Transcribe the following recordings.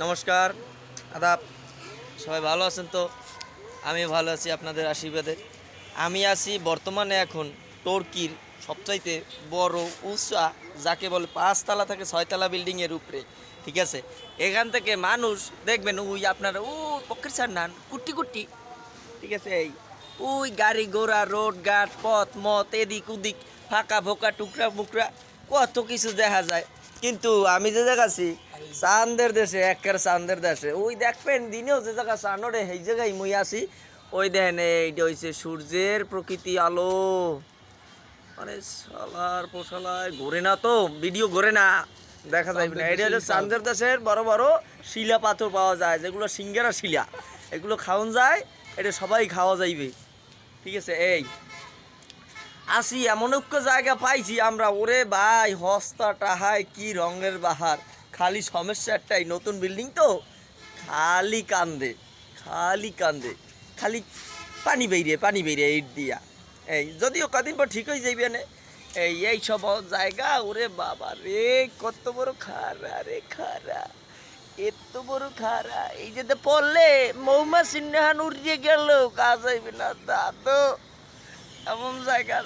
নমস্কার, আদাব। সবাই ভালো আছেন তো? আমি ভালো আছি আপনাদের আশীর্বাদে। আমি আছি বর্তমানে এখন টর্কির সবচাইতে বড় উঁচা, যাকে বলে ৫ তলা থেকে ৬ তলা বিল্ডিংয়ের উপরে। ঠিক আছে, এখান থেকে মানুষ দেখবেন ওই আপনারা ও পক্ষের ছাড় নান কুটি কুটি। ঠিক আছে, এই ওই গাড়ি ঘোড়া রোড ঘাট পথ মত এদিক ওদিক ফাঁকা ফোকা টুকরা মুকরা কত কিছু দেখা যায়। কিন্তু আমি যে দেখাচ্ছি চাঁদের দেশে, একের চাঁদের দেশে ওই দেখবেন দিনেও যে জায়গা চান ওরে সেই জায়গায় মুই আসি। ওই দেখেন এইটা হচ্ছে সূর্যের প্রকৃতি আলো, মানে সালার পোশালায় ঘোরে না, তো ভিডিও ঘোরে না, দেখা যাবে না। এটা হচ্ছে চাঁদের দেশের বড় বড় শিলা পাথর পাওয়া যায়, যেগুলো সিঙ্গারা শিলা, এগুলো খাওয়ান যায়, এটা সবাই খাওয়া যাইবে। ঠিক আছে, এই আসি এমন একটা জায়গা পাইছি আমরা, ওরে ভাই হস্তা টাহায় কি রঙের বাহার। খালি সমস্যা একটাই, নতুন বিল্ডিং তো খালি কান্দে, খালি কান্দে, খালি পানি বেরিয়ে ইট দিয়া। এই যদিও কদিন পর ঠিক হয়ে যাইবে না। এই সব জায়গা, ওরে বাবা রে কত বড় খারা রে খারা, এত বড় খারা, এই যে পড়লে মৌমাছি নেহান উড়িয়ে গেল কাজ হইবে না দাদু, এমন জায়গা।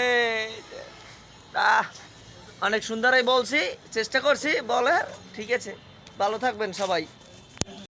এই আহ অনেক সুন্দরই বলছি, চেষ্টা করছি বলার। ঠিক আছে, ভালো থাকবেন সবাই।